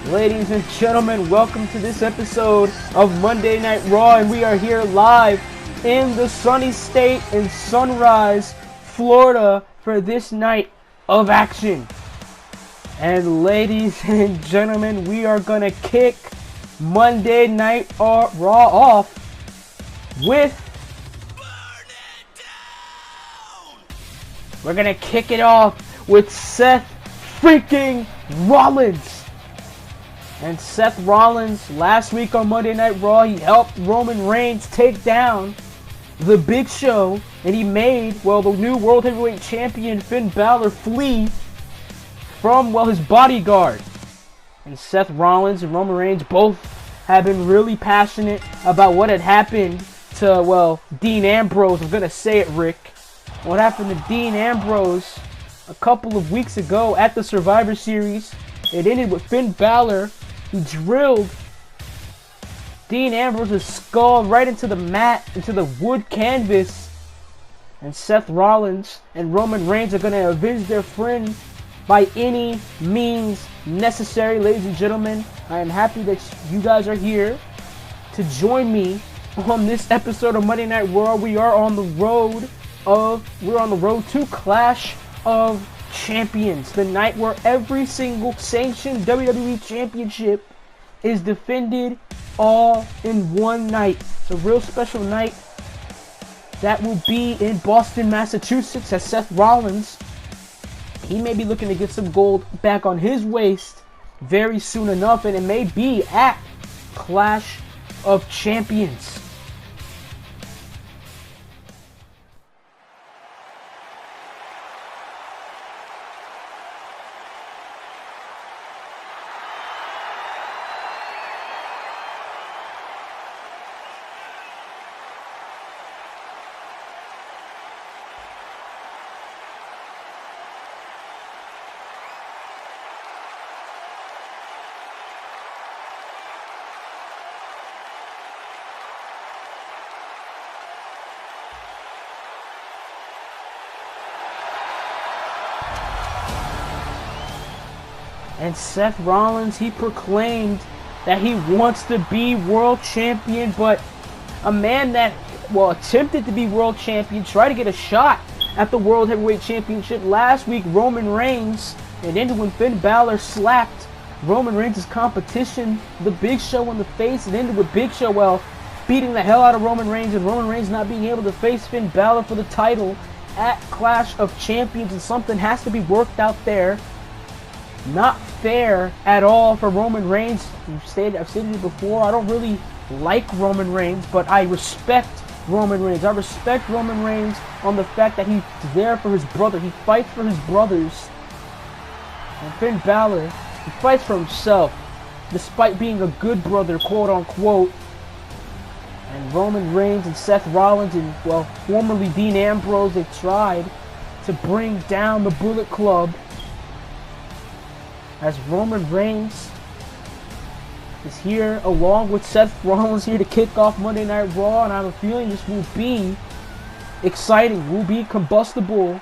Ladies and gentlemen, welcome to this episode of Monday Night Raw, and we are here live in the sunny state in Sunrise, Florida for this night of action. And ladies and gentlemen, we are gonna kick Monday Night Raw off with we're gonna kick it off with Seth freaking Rollins. And Seth Rollins, last week on Monday Night Raw, he helped Roman Reigns take down the Big Show, and he made, well, the new World Heavyweight Champion Finn Balor flee from, well, his bodyguard. And Seth Rollins and Roman Reigns both have been really passionate about what had happened to, well, Dean Ambrose. I'm gonna say it, Rick. What happened to Dean Ambrose a couple of weeks ago at the Survivor Series. It ended with Finn Balor. He drilled Dean Ambrose's skull right into the mat, into the wood canvas. And Seth Rollins and Roman Reigns are going to avenge their friend by any means necessary. Ladies and gentlemen, I am happy that you guys are here to join me on this episode of Monday Night Raw. We're on the road to Clash of Champions, the night where every single sanctioned WWE championship is defended all in one night. It's a real special night that will be in Boston, Massachusetts, as Seth Rollins, he may be looking to get some gold back on his waist very soon enough, and it may be at Clash of Champions. And Seth Rollins, he proclaimed that he wants to be world champion, but a man that, well, attempted to be world champion, tried to get a shot at the World Heavyweight Championship last week, Roman Reigns. It ended when Finn Balor slapped Roman Reigns' competition, the Big Show, in the face. It ended with Big Show, well, beating the hell out of Roman Reigns, and Roman Reigns not being able to face Finn Balor for the title at Clash of Champions, and something has to be worked out there. Not fair at all for Roman Reigns. I've stated it before, I don't really like Roman Reigns, but I respect Roman Reigns. I respect Roman Reigns on the fact that he's there for his brother. He fights for his brothers. And Finn Balor, he fights for himself, despite being a good brother, quote unquote. And Roman Reigns and Seth Rollins and, well, formerly Dean Ambrose, they tried to bring down the Bullet Club, as Roman Reigns is here along with Seth Rollins here to kick off Monday Night Raw, and I have a feeling this will be exciting, will be combustible.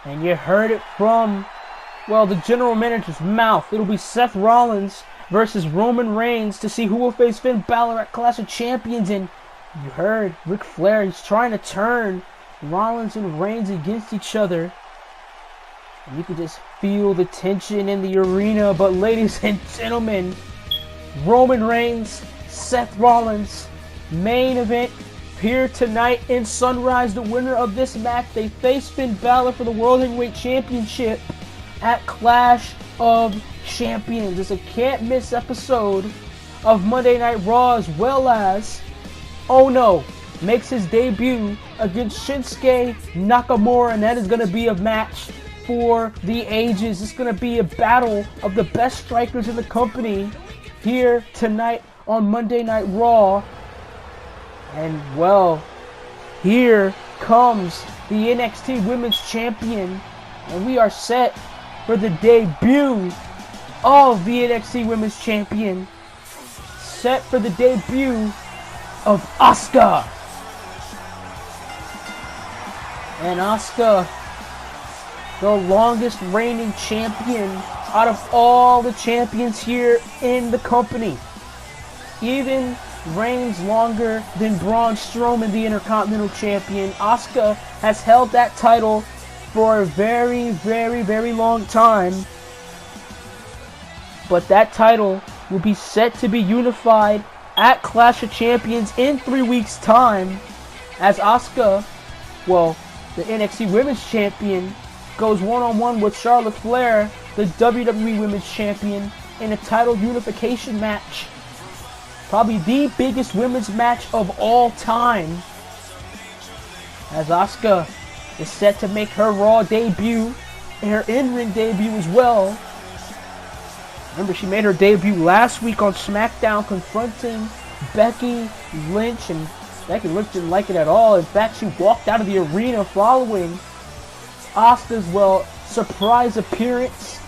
And you heard it from, well, the general manager's mouth. It'll be Seth Rollins versus Roman Reigns to see who will face Finn Balor at Clash of Champions. And you heard Ric Flair, he's trying to turn Rollins and Reigns against each other. And you can just feel the tension in the arena. But ladies and gentlemen, Roman Reigns, Seth Rollins, main event here tonight in Sunrise. The winner of this match, they face Finn Balor for the World Heavyweight Championship at Clash of Champions. It's a can't miss episode of Monday Night Raw, as well as Ohno makes his debut against Shinsuke Nakamura, and that is going to be a match for the ages. It's going to be a battle of the best strikers in the company here tonight on Monday Night Raw. And well, here comes the NXT Women's Champion, and we are set for the debut of the NXT Women's Champion. Set for the debut of Asuka. And Asuka, the longest reigning champion out of all the champions here in the company. Even reigns longer than Braun Strowman, the Intercontinental Champion. Asuka has held that title for a very, very, very long time. But that title will be set to be unified at Clash of Champions in 3 weeks' time, as Asuka, well, the NXT Women's Champion, goes one-on-one with Charlotte Flair, the WWE Women's Champion, in a title unification match. Probably the biggest women's match of all time, as Asuka is set to make her Raw debut and her in-ring debut as well. Remember, she made her debut last week on SmackDown, confronting Becky Lynch, and Becky Lynch didn't like it at all. In fact, she walked out of the arena following Asuka's, well, surprise appearance.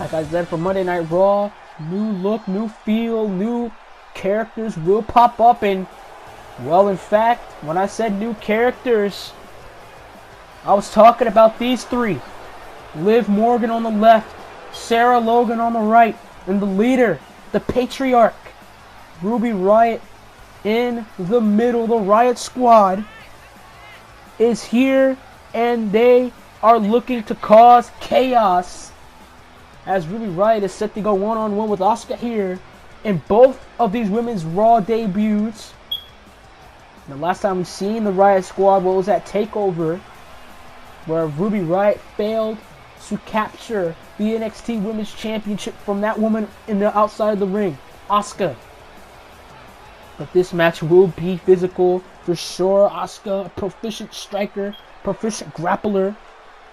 Like I said, for Monday Night Raw, new look, new feel, new characters will pop up. And, well, in fact, when I said new characters, I was talking about these three. Liv Morgan on the left, Sarah Logan on the right, and the leader, the patriarch, Ruby Riott in the middle. The Riott Squad is here, and they are looking to cause chaos, as Ruby Riott is set to go one-on-one with Asuka here in both of these women's Raw debuts. The last time we seen the Riott Squad, what was that TakeOver, where Ruby Riott failed to capture the NXT Women's Championship from that woman in the outside of the ring, Asuka. But this match will be physical for sure. Asuka, a proficient striker, proficient grappler,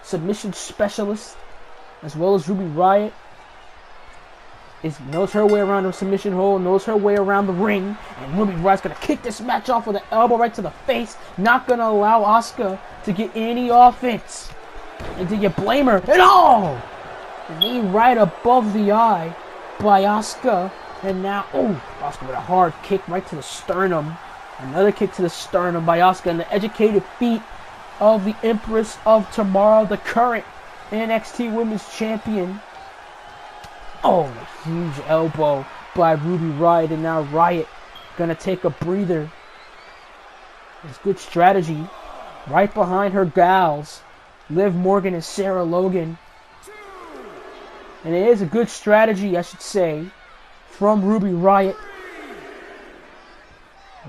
submission specialist, as well as Ruby Riott, knows her way around the submission hole, knows her way around the ring, and Ruby Riott's gonna kick this match off with an elbow right to the face, not gonna allow Asuka to get any offense. And do you blame her at all? Knee right above the eye by Asuka, and now, Asuka with a hard kick right to the sternum. Another kick to the sternum by Asuka, and the educated feet of the Empress of Tomorrow, the current NXT Women's Champion. A huge elbow by Ruby Riott, and now Riott gonna take a breather. It's good strategy. Right behind her gals, Liv Morgan and Sarah Logan. And it is a good strategy, I should say, from Ruby Riott.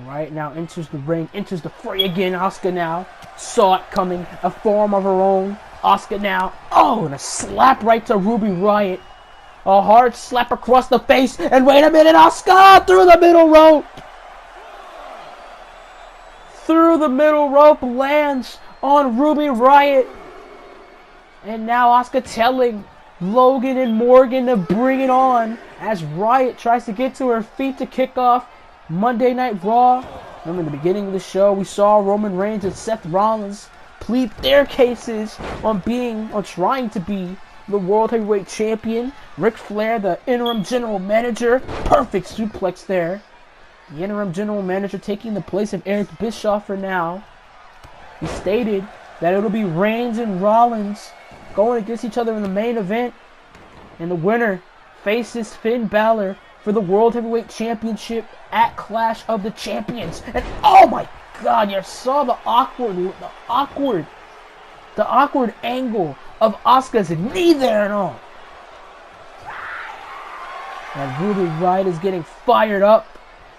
Right now enters the ring, enters the fray again. Asuka now saw it coming, a form of her own. Asuka now, and a slap right to Ruby Riott. A hard slap across the face, and wait a minute, Asuka through the middle rope. Through the middle rope, lands on Ruby Riott. And now Asuka telling Logan and Morgan to bring it on, as Riott tries to get to her feet to kick off Monday Night Raw. Remember, in the beginning of the show, we saw Roman Reigns and Seth Rollins plead their cases on trying to be the World Heavyweight Champion. Ric Flair, the interim general manager, perfect suplex there. The interim general manager taking the place of Eric Bischoff for now. He stated that it'll be Reigns and Rollins going against each other in the main event, and the winner faces Finn Balor for the World Heavyweight Championship at Clash of the Champions. And oh my God, you saw the awkward angle of Asuka's knee there and all. And Ruby Riott is getting fired up,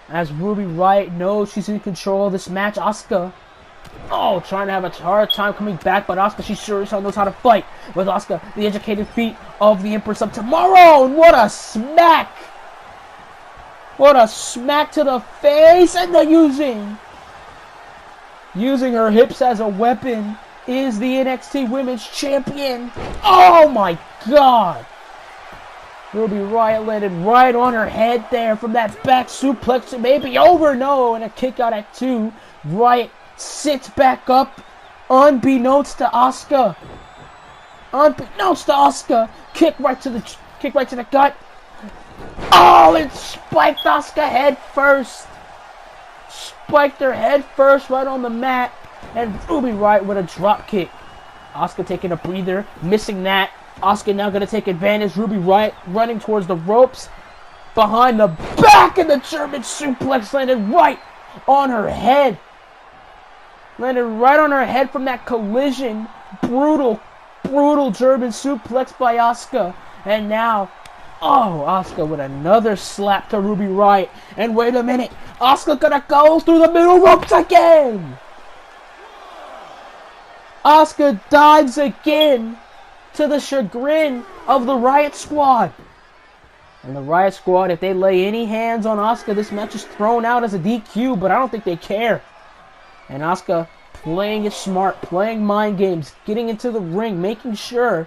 as Ruby Riott knows she's in control of this match. Asuka, trying to have a hard time coming back, but Asuka, she sure as hell knows how to fight. With Asuka, the educated feet of the Empress of Tomorrow, and what a smack What a smack to the face, and the using her hips as a weapon is the NXT Women's Champion. Oh my God! Ruby Riott landed right on her head there from that back suplex. Maybe over, no, and a kick out at 2. Riott sits back up, unbeknownst to Asuka. Kick right to the gut. Oh, it spiked Asuka head first. Spiked her head first right on the mat. And Ruby Riott with a drop kick. Asuka taking a breather, missing that. Asuka now going to take advantage. Ruby Riott running towards the ropes. Behind the back, and the German suplex landed right on her head. Landed right on her head from that collision. Brutal German suplex by Asuka. And now, Asuka with another slap to Ruby Riott. And wait a minute, Asuka gonna go through the middle ropes again. Asuka dives again, to the chagrin of the Riott Squad. And the Riott Squad, if they lay any hands on Asuka, this match is thrown out as a DQ, but I don't think they care. And Asuka playing it smart, playing mind games, getting into the ring, making sure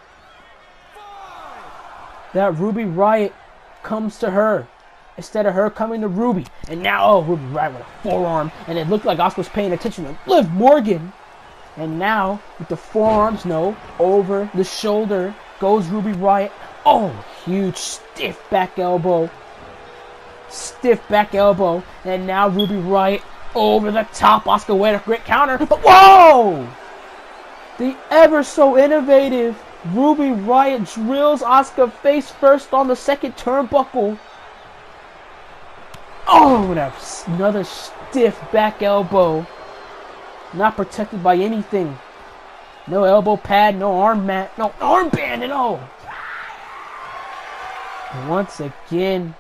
that Ruby Riott comes to her instead of her coming to Ruby. And now, Ruby Riott with a forearm, and it looked like Asuka was paying attention to Liv Morgan. And now, with the forearms, over the shoulder goes Ruby Riott. Oh, huge stiff back elbow. And now Ruby Riott over the top. Asuka with a great counter. But whoa! The ever so innovative Ruby Riott drills Asuka face first on the second turnbuckle. Oh, another stiff back elbow. Not protected by anything. No elbow pad, no armband at all. Once again,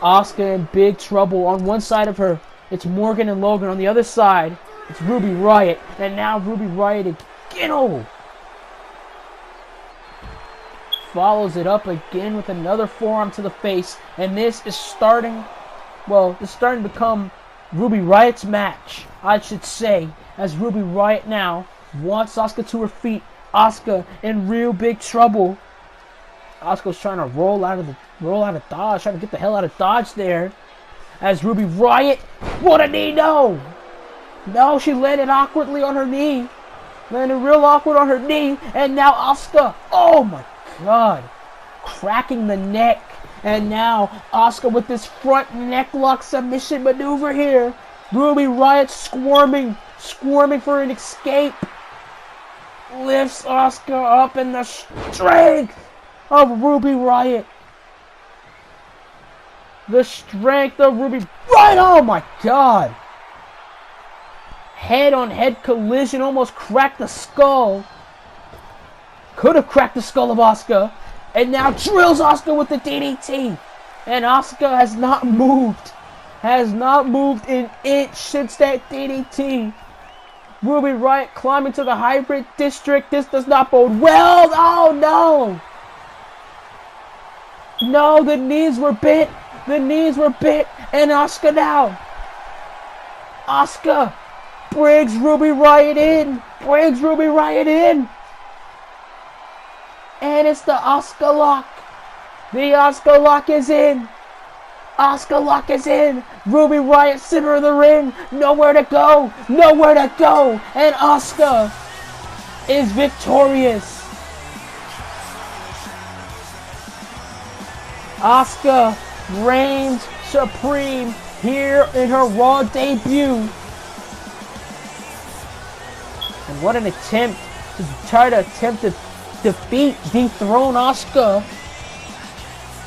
Asuka in big trouble. On one side of her, it's Morgan and Logan. On the other side, it's Ruby Riott. And now Ruby Riott again. Follows it up again with another forearm to the face. And this is starting to become Ruby Riott's match, I should say, as Ruby Riott now wants Asuka to her feet. Asuka in real big trouble. Asuka's trying to roll out of Dodge, trying to get the hell out of Dodge there. As Ruby Riott, what a knee, no, she landed awkwardly on her knee. Landed real awkward on her knee, and now Asuka, oh my God, cracking the neck. And now Asuka with this front necklock submission maneuver here. Ruby Riott squirming for an escape. Lifts Asuka up in the strength of Ruby Riott. The strength of Ruby Riott. Oh my God. Head-on-head collision, almost cracked the skull. Could have cracked the skull of Asuka. And now drills Asuka with the DDT. And Asuka has not moved. Has not moved an inch since that DDT. Ruby Riott climbing to the hybrid district. This does not bode well. Oh no. No, the knees were bit. And Asuka now. Asuka brings Ruby Riott in. And it's the Asuka lock. The Asuka lock is in. Ruby Riott center of the ring. Nowhere to go. And Asuka is victorious. Asuka reigns supreme here in her Raw debut. And what an attempt to dethrone Asuka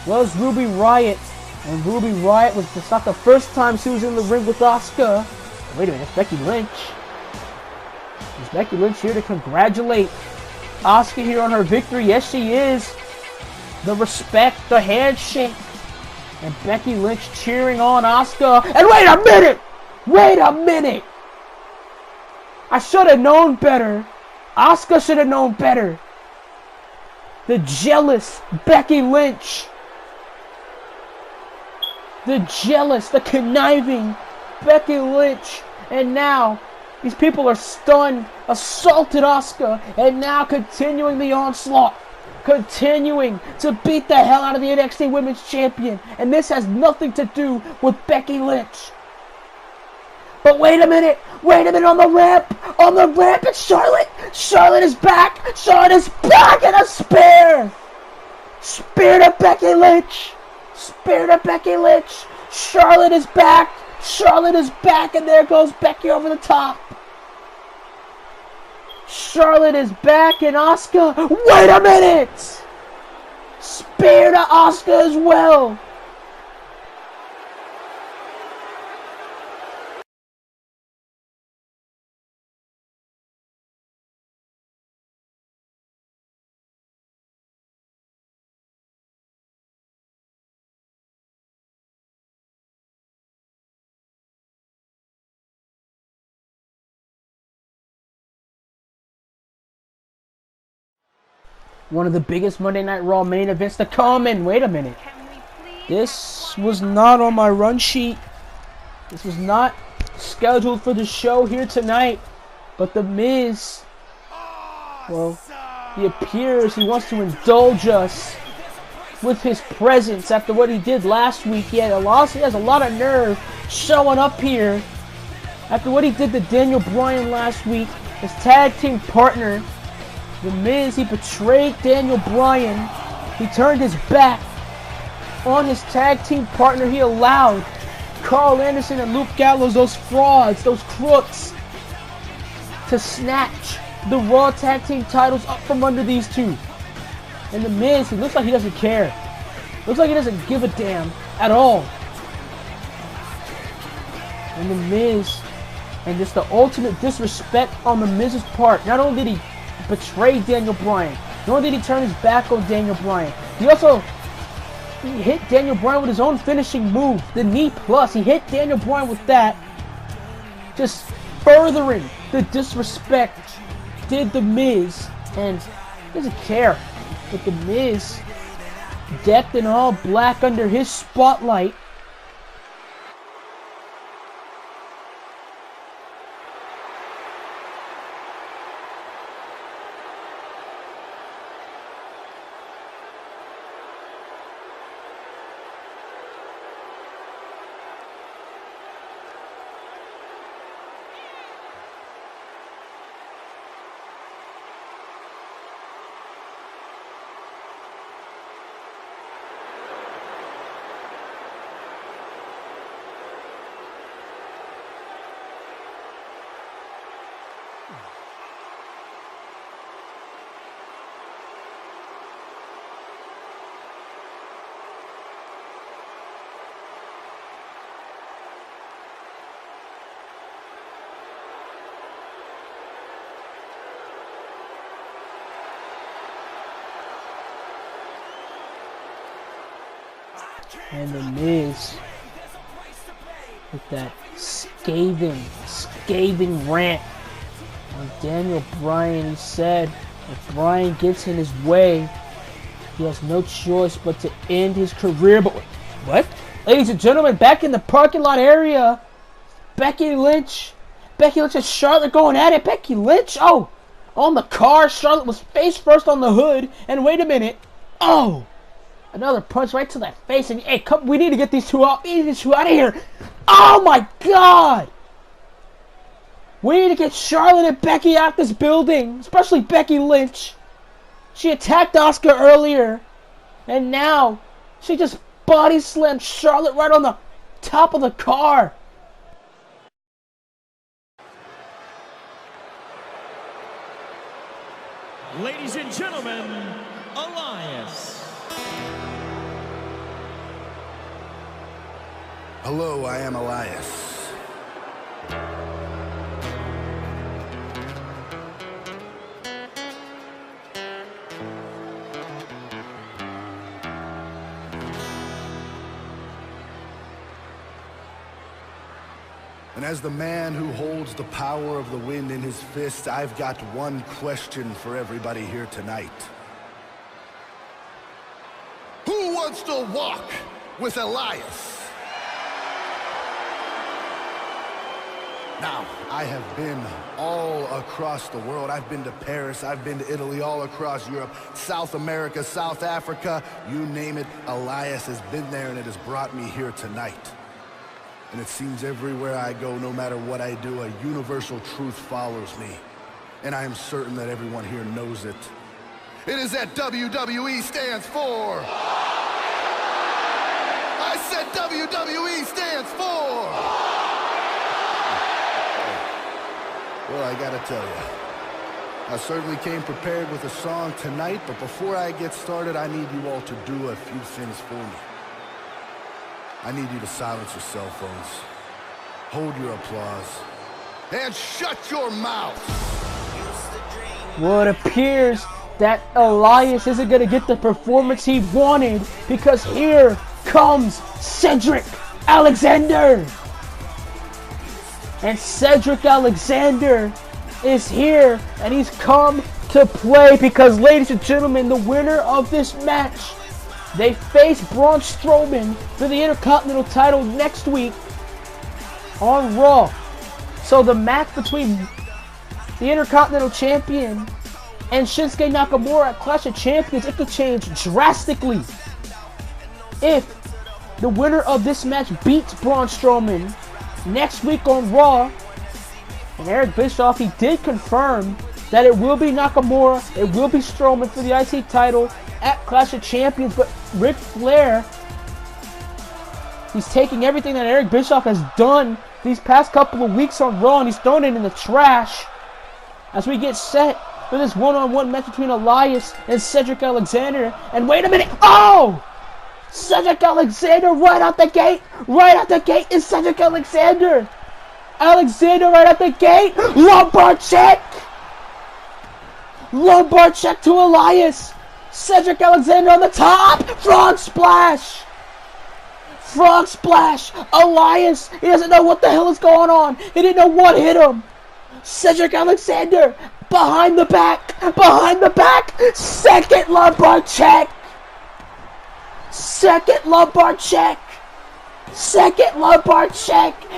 was Ruby Riott. And Ruby Riott was just not the first time she was in the ring with Asuka. Wait a minute, it's Becky Lynch. Is Becky Lynch here to congratulate Asuka here on her victory? Yes, she is. The respect, the handshake. And Becky Lynch cheering on Asuka. And wait a minute! I should have known better. Asuka should have known better. The jealous Becky Lynch the jealous, the conniving Becky Lynch. And now, these people are stunned, assaulted Asuka, and now continuing the onslaught. Continuing to beat the hell out of the NXT Women's Champion. And this has nothing to do with Becky Lynch. But wait a minute on the ramp, it's Charlotte. Charlotte is back, and a spear. Spear to Becky Lynch. Charlotte is back, and there goes Becky over the top. Charlotte is back, and Asuka, wait a minute! Spear to Asuka as well. One of the biggest Monday Night Raw main events to come, and wait a minute. This was not on my run sheet. This was not scheduled for the show here tonight. But The Miz, well, he appears he wants to indulge us with his presence after what he did last week. He has a lot of nerve showing up here after what he did to Daniel Bryan last week, his tag team partner. The Miz, he betrayed Daniel Bryan. He turned his back on his tag team partner. He allowed Carl Anderson and Luke Gallows, those frauds, those crooks, to snatch the Raw tag team titles up from under these two. And The Miz, he looks like he doesn't care. Looks like he doesn't give a damn at all. And The Miz, and just the ultimate disrespect on The Miz's part. Not only did he betray Daniel Bryan, nor did he turn his back on Daniel Bryan, he hit Daniel Bryan with his own finishing move, the knee plus. He hit Daniel Bryan with that, just furthering the disrespect. Did The Miz, and he doesn't care. But The Miz, decked in all black under his spotlight, and The Miz with that scathing rant on Daniel Bryan. He said if Bryan gets in his way, he has no choice but to end his career. But what? Ladies and gentlemen, back in the parking lot area, Becky Lynch and Charlotte going at it. Becky Lynch, on the car. Charlotte was face first on the hood, and wait a minute, another punch right to that face, and hey, come, we need to get these two out. We need these two out of here. Oh my God! We need to get Charlotte and Becky out this building, especially Becky Lynch. She attacked Asuka earlier, and now she just body slammed Charlotte right on the top of the car. Ladies and gentlemen, Elias. Hello, I am Elias. And as the man who holds the power of the wind in his fist, I've got one question for everybody here tonight. Who wants to walk with Elias? Now, I have been all across the world. I've been to Paris, I've been to Italy, all across Europe, South America, South Africa, you name it. Elias has been there, and it has brought me here tonight. And it seems everywhere I go, no matter what I do, a universal truth follows me. And I am certain that everyone here knows it. It is that WWE stands for. I said WWE stands for. Well, I gotta tell you, I certainly came prepared with a song tonight, but before I get started, I need you all to do a few things for me. I need you to silence your cell phones, hold your applause, and shut your mouth! Well, it appears that Elias isn't going to get the performance he wanted, because here comes Cedric Alexander! And Cedric Alexander is here, and he's come to play because, ladies and gentlemen, the winner of this match, they face Braun Strowman for the Intercontinental title next week on Raw. So the match between the Intercontinental Champion and Shinsuke Nakamura at Clash of Champions, it could change drastically if the winner of this match beats Braun Strowman next week on Raw. And Eric Bischoff, he did confirm that it will be Nakamura, it will be Strowman for the IC title at Clash of Champions. But Ric Flair, he's taking everything that Eric Bischoff has done these past couple of weeks on Raw, and he's throwing it in the trash as we get set for this one-on-one match between Elias and Cedric Alexander. And wait a minute, oh! Cedric Alexander right out the gate is Cedric Alexander. Alexander right out the gate, lumbar check to Elias. Cedric Alexander on the top, frog splash. Elias, he doesn't know what the hell is going on. He didn't know what hit him. Cedric Alexander behind the back, second lumbar check. Second lumbar check,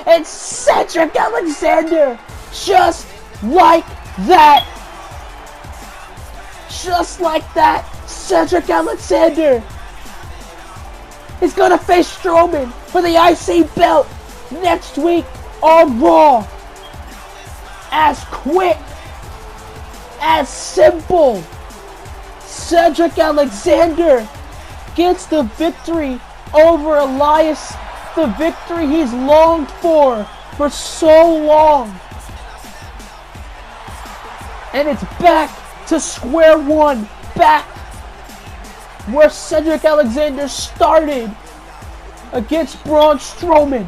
and Cedric Alexander, just like that, Cedric Alexander is gonna face Strowman for the IC belt next week on Raw. As quick, as simple, Cedric Alexander gets the victory over Elias, the victory he's longed for so long. And it's back to square one, back where Cedric Alexander started against Braun Strowman.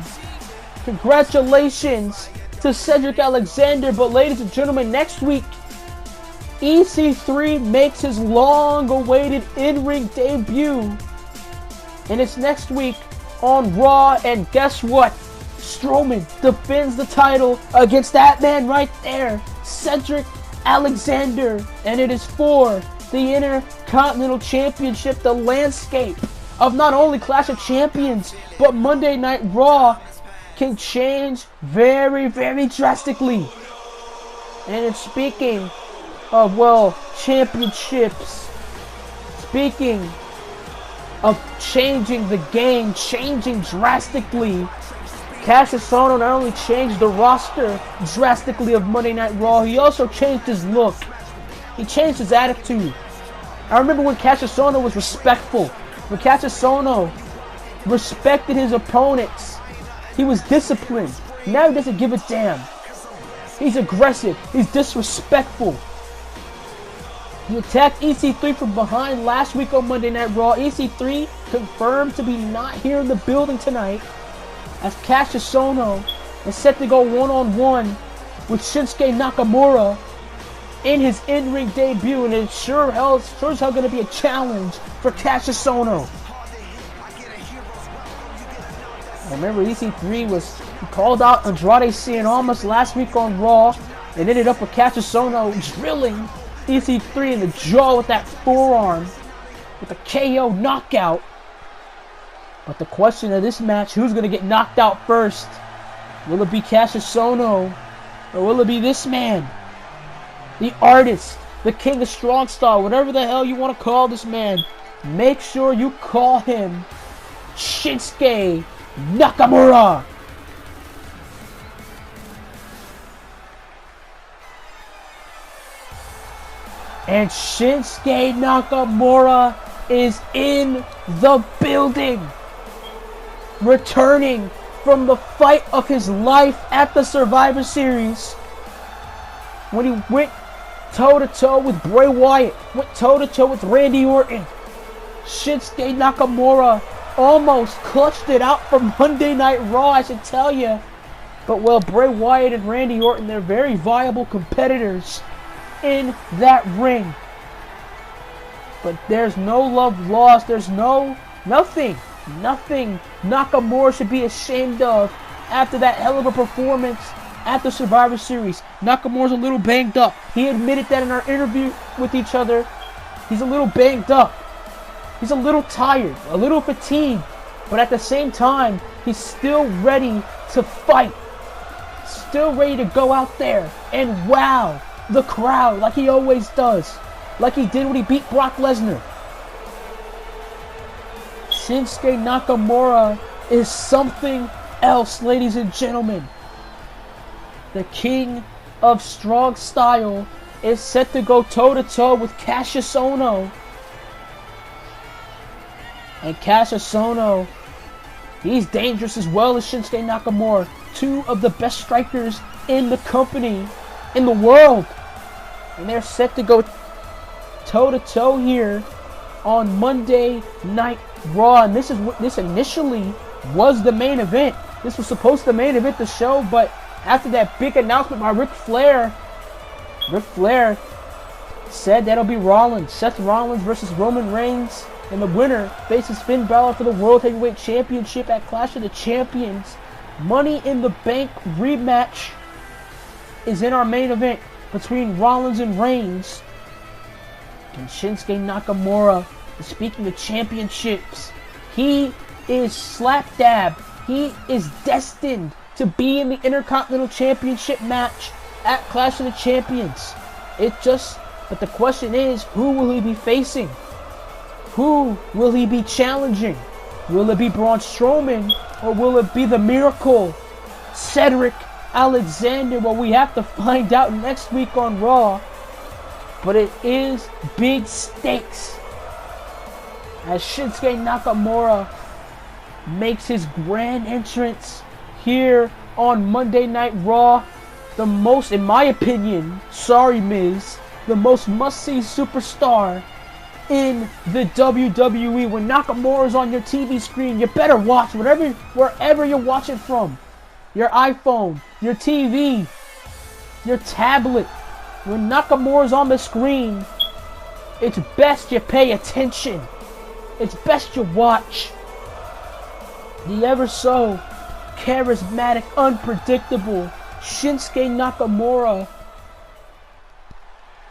Congratulations to Cedric Alexander. But ladies and gentlemen, next week, EC3 makes his long-awaited in-ring debut. And it's next week on Raw. And guess what? Strowman defends the title against that man right there, Cedric Alexander. And it is for the Intercontinental Championship. The landscape of not only Clash of Champions, but Monday Night Raw can change very, very drastically. And it's speaking of, well, championships, speaking of changing the game, changing drastically, Cassius Ohno not only changed the roster drastically of Monday Night Raw, he also changed his look. He changed his attitude. I remember when Cassius Ohno was respectful, when Cassius Ohno respected his opponents, he was disciplined. Now he doesn't give a damn. He's aggressive, he's disrespectful. He attacked EC3 from behind last week on Monday Night Raw. EC3 confirmed to be not here in the building tonight, as Cassius Ohno is set to go one-on-one with Shinsuke Nakamura in his in-ring debut, and it's sure as hell going to be a challenge for Cassius Ohno. I remember EC3 he called out Andrade Cien Almas last week on Raw, and ended up with Cassius Ohno drilling EC3 in the jaw with that forearm with a KO knockout. But the question of this match, who's going to get knocked out first? Will it be Cassius Ohno, Or will it be this man? The artist, the king of strong style, whatever the hell you want to call this man. Make sure you call him Shinsuke Nakamura. And Shinsuke Nakamura is in the building. Returning from the fight of his life at the Survivor Series. When he went toe-to-toe with Bray Wyatt. Went toe-to-toe with Randy Orton. Shinsuke Nakamura almost clutched it out for Monday Night Raw, I should tell you. But well, Bray Wyatt and Randy Orton, they're very viable competitors in that ring. But there's no love lost. There's nothing Nakamura should be ashamed of after that hell of a performance at the Survivor Series. Nakamura's a little banged up. He admitted that in our interview with each other. He's a little banged up. He's a little tired, a little fatigued, but at the same time, he's still ready to fight. Still ready to go out there and wow the crowd like he always does. Like he did when he beat Brock Lesnar. Shinsuke Nakamura is something else, ladies and gentlemen. The king of strong style is set to go toe-to-toe with Cassius Ohno. And Cassius Ohno, he's dangerous as well as Shinsuke Nakamura. Two of the best strikers in the company, in the world. And they're set to go toe-to-toe here on Monday Night Raw. And this initially was the main event. This was supposed to main event the show, but after that big announcement by Ric Flair said that'll be Rollins. Seth Rollins versus Roman Reigns. And the winner faces Finn Balor for the World Heavyweight Championship at Clash of the Champions. Money in the Bank rematch is in our main event between Rollins and Reigns. And Shinsuke Nakamura, speaking of championships, he is slap dab. He is destined to be in the Intercontinental Championship match at Clash of the Champions. But the question is, who will he be facing? Who will he be challenging? Will it be Braun Strowman or will it be the Miracle, Cedric Alexander? Well, we have to find out next week on Raw. But it is big stakes as Shinsuke Nakamura makes his grand entrance here on Monday Night Raw. The most, in my opinion, sorry Miz, the most must-see superstar in the WWE. When Nakamura is on your TV screen, you better watch wherever you're watching from. Your iPhone, your TV, your tablet. When Nakamura's on the screen, it's best you pay attention. It's best you watch. The ever so charismatic, unpredictable Shinsuke Nakamura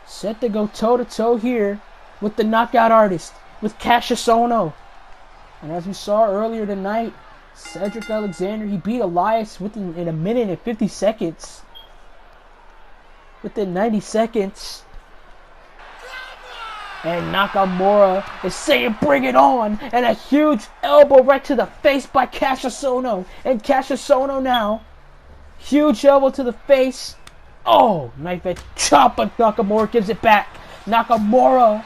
set to go toe-to-toe here with the knockout artist, with Cassius Ohno. And as we saw earlier tonight, Cedric Alexander, he beat Elias in a minute and 50 seconds. Within 90 seconds. And Nakamura is saying, bring it on. And a huge elbow right to the face by Cassius Ohno. And Cassius Ohno now. Huge elbow to the face. Oh, knife edge chop, but Nakamura gives it back. Nakamura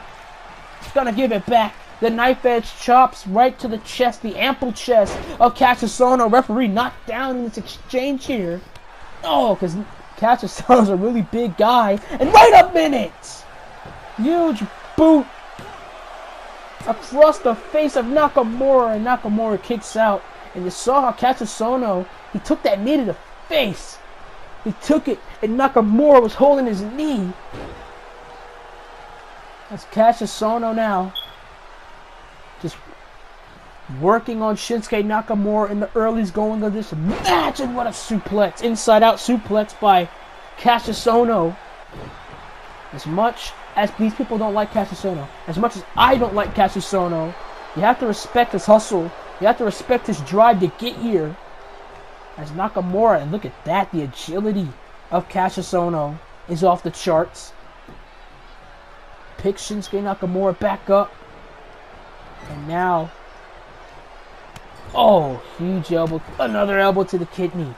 is going to give it back. The knife edge chops right to the chest, the ample chest of Cassius Ohno. Referee knocked down in this exchange here. Oh, because Cassius Ohno's a really big guy. And wait a minute! Huge boot across the face of Nakamura, and Nakamura kicks out. And you saw how Cassius Ohno, he took that knee to the face. He took it, and Nakamura was holding his knee. That's Cassius Ohno now. Just working on Shinsuke Nakamura in the early going of this match. And what a suplex. Inside out suplex by Cassius Ohno. As much as these people don't like Cassius Ohno, as much as I don't like Cassius Ohno, you have to respect his hustle. You have to respect his drive to get here. As Nakamura, and look at that, the agility. of Cassius Ohno is off the charts. Picks Shinsuke Nakamura back up. And now, oh, huge elbow. Another elbow to the kidney.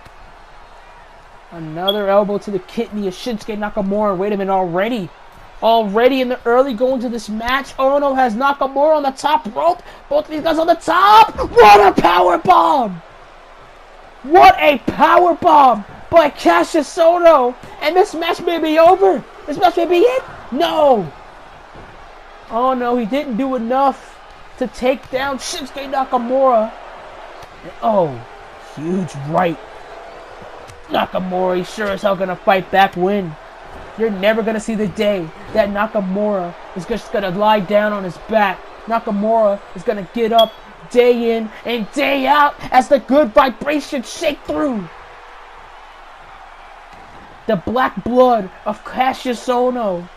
Another elbow to the kidney of Shinsuke Nakamura. Wait a minute, already in the early going to this match, Ohno has Nakamura on the top rope. Both of these guys on the top. What a power bomb! What a power bomb by Cassius Ohno. And this match may be over. This match may be it. No. Oh no, he didn't do enough to take down Shinsuke Nakamura. Oh, huge right. Nakamura, he's sure as hell gonna fight back, win. You're never gonna see the day that Nakamura is just gonna lie down on his back. Nakamura is gonna get up day in and day out as the good vibrations shake through. The black blood of Cassius Ohno.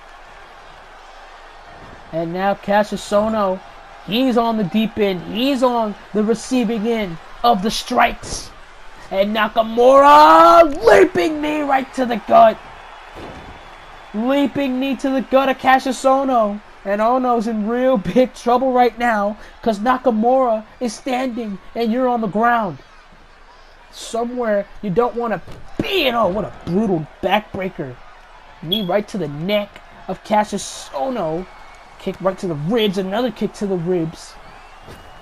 And now Cassius Ohno, he's on the deep end. He's on the receiving end of the strikes. And Nakamura, leaping knee right to the gut. Leaping knee to the gut of Cassius Ohno. And Ohno's in real big trouble right now because Nakamura is standing and you're on the ground. Somewhere you don't want to be. Oh, what a brutal backbreaker. Knee right to the neck of Cassius Ohno. Kick right to the ribs, another kick to the ribs.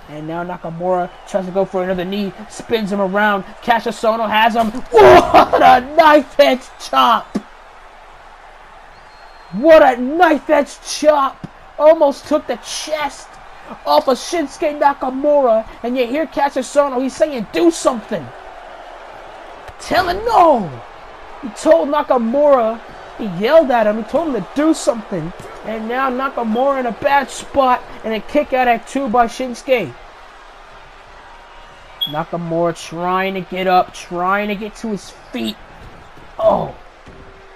And now Nakamura tries to go for another knee, spins him around. Cassius Ohno has him. What a knife-edge chop! What a knife-edge chop! Almost took the chest off of Shinsuke Nakamura. And you hear Cassius Ohno, he's saying, do something. Tell him no! He told Nakamura, he yelled at him, he told him to do something. And now Nakamura in a bad spot and a kick out at 2 by Shinsuke. Nakamura trying to get up, trying to get to his feet. Oh,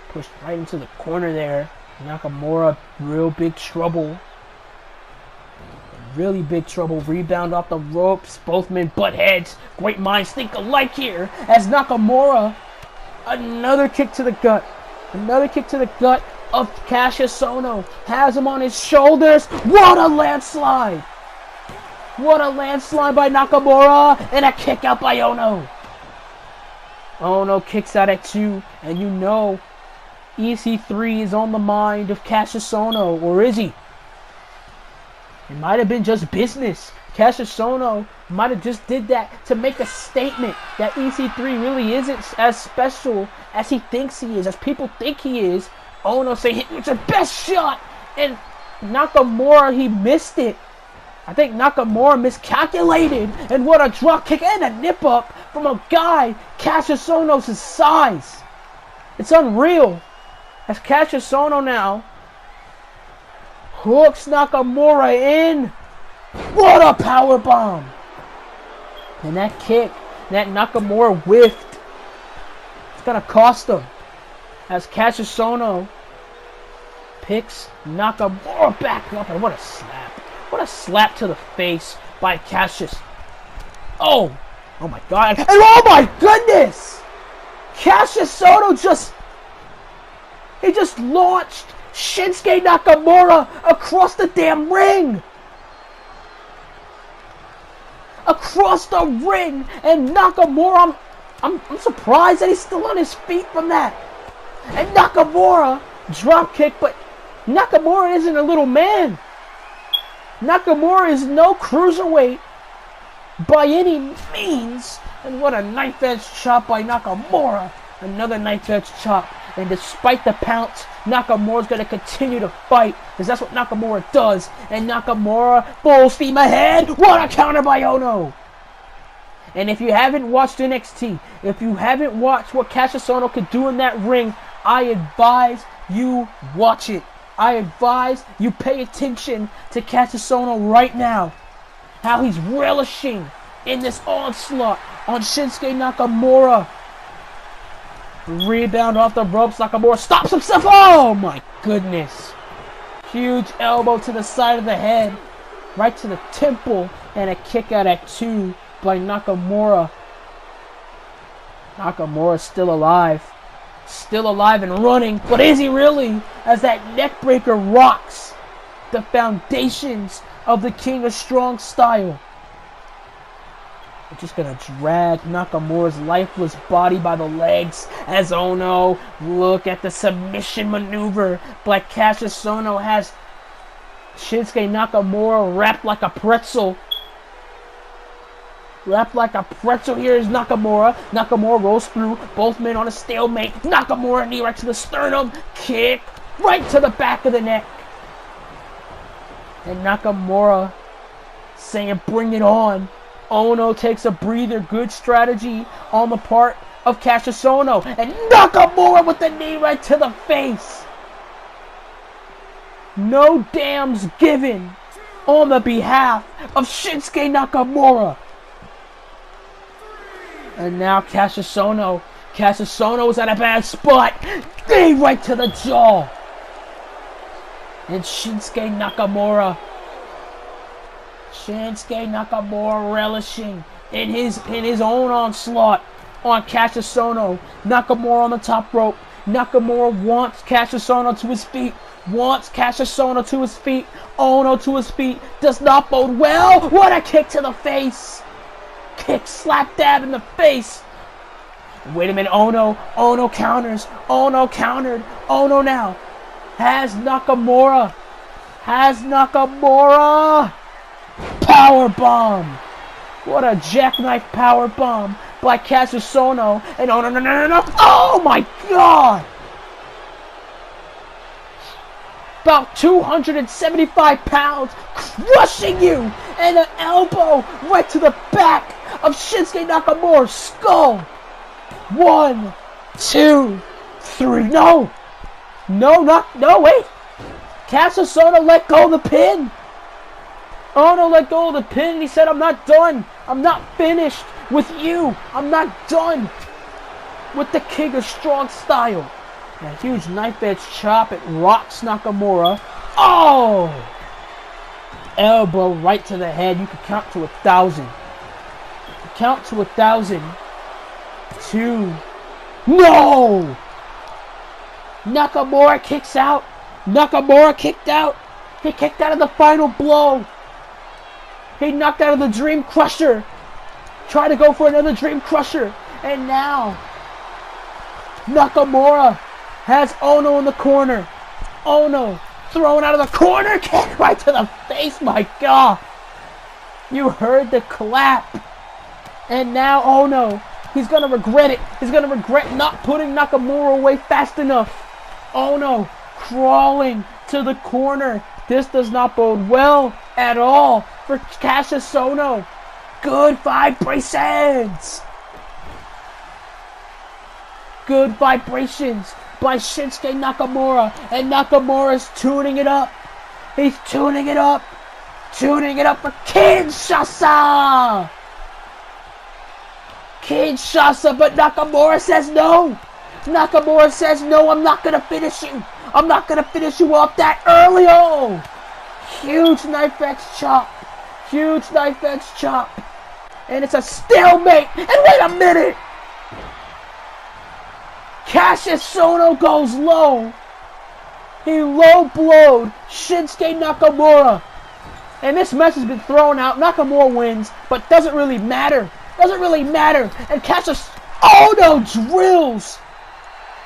pushed right into the corner there. Nakamura, real big trouble. Really big trouble. Rebound off the ropes. Both men butt heads. Great minds think alike here as Nakamura, another kick to the gut. Another kick to the gut of Cassius Ohno. Has him on his shoulders. What a landslide! What a landslide by Nakamura. And a kick out by Ohno. Ohno kicks out at 2. And you know EC3 is on the mind of Cassius Ohno. Or is he? It might have been just business. Cassius Ohno might have just did that to make a statement that EC3 really isn't as special as he thinks he is, as people think he is. Ohno saying, it's your best shot! And Nakamura, he missed it. I think Nakamura miscalculated. And what a drop kick and a nip up from a guy Cassius Ohno's size. It's unreal. As Cassius Ohno now hooks Nakamura in. What a power bomb! And that kick that Nakamura whiffed, it's gonna cost him. As Cassius Ohno picks Nakamura back up, and what a slap! What a slap to the face by Cassius. Oh my God! And oh my goodness! Cassius Ohno just launched Shinsuke Nakamura across the damn ring. Across the ring, and Nakamura, I'm surprised that he's still on his feet from that. And Nakamura drop kick, but Nakamura isn't a little man. Nakamura is no cruiserweight by any means. And what a knife edge chop by Nakamura. Another knife edge chop. And despite the pounce, Nakamura's going to continue to fight, because that's what Nakamura does. And Nakamura, full steam ahead. What a counter by Ohno. And if you haven't watched NXT, if you haven't watched what Cassius Ohno could do in that ring, I advise you watch it. I advise you pay attention to Cassius Ohno right now. How he's relishing in this onslaught on Shinsuke Nakamura. Rebound off the ropes. Nakamura stops himself. Oh my goodness. Huge elbow to the side of the head. Right to the temple. And a kick out at 2 by Nakamura. Nakamura still alive. still alive and running, but is he really? As that neckbreaker rocks the foundations of the King of Strong Style. We're just gonna drag Nakamura's lifeless body by the legs as Ohno, look at the submission maneuver. But Cassius Ohno has Shinsuke Nakamura wrapped like a pretzel. Wrapped like a pretzel. Here is Nakamura. Nakamura rolls through. Both men on a stalemate. Nakamura knee right to the sternum. Kick right to the back of the neck. And Nakamura saying, bring it on. Ohno takes a breather. Good strategy on the part of Cassius Ohno. And Nakamura with the knee right to the face. No dams given on the behalf of Shinsuke Nakamura. And now Cassius Ohno. Cassius Ohno is at a bad spot. Knee right to the jaw. And Shinsuke Nakamura. Shinsuke Nakamura relishing in his own onslaught on Cassius Ohno. Nakamura on the top rope. Nakamura wants Cassius Ohno to his feet. Wants Cassius Ohno to his feet. Ohno to his feet. Does not bode well. What a kick to the face. Kick, slap, dab in the face. Wait a minute, Ohno. Ohno counters. Ohno countered. Ohno now has Nakamura. Power bomb. What a jackknife power bomb by Cassius Ohno. And oh no. Oh my God. About 275 pounds, crushing you, and an elbow right to the back of Shinsuke Nakamura's skull. 1, 2, 3. No, wait. Cassius Ohno let go of the pin. Ohno let go of the pin, and he said, I'm not done. I'm not finished with you. I'm not done with the King of Strong Style. A huge knife edge chop. It rocks Nakamura. Oh! Elbow right to the head. You can count to 1,000. Count to 1,000. 2. No! Nakamura kicks out. Nakamura kicked out. He kicked out of the final blow. He knocked out of the Dream Crusher. Tried to go for another Dream Crusher. And now Nakamura has Ohno in the corner. Ohno thrown out of the corner. Kick right to the face. My God. You heard the clap. And now Ohno. He's going to regret it. He's going to regret not putting Nakamura away fast enough. Ohno crawling to the corner. This does not bode well at all for Cassius Ohno. Good vibrations. Good vibrations by Shinsuke Nakamura, and Nakamura's tuning it up. He's tuning it up for Kinshasa. But Nakamura says no. Nakamura says no. I'm not gonna finish you. I'm not gonna finish you off that early. Oh, huge knife edge chop. Huge knife edge chop, and it's a stalemate. And wait a minute. Cassius Ohno goes low. He low-blowed Shinsuke Nakamura. And this match has been thrown out. Nakamura wins, but doesn't really matter. Doesn't really matter. And Cassius Ohno drills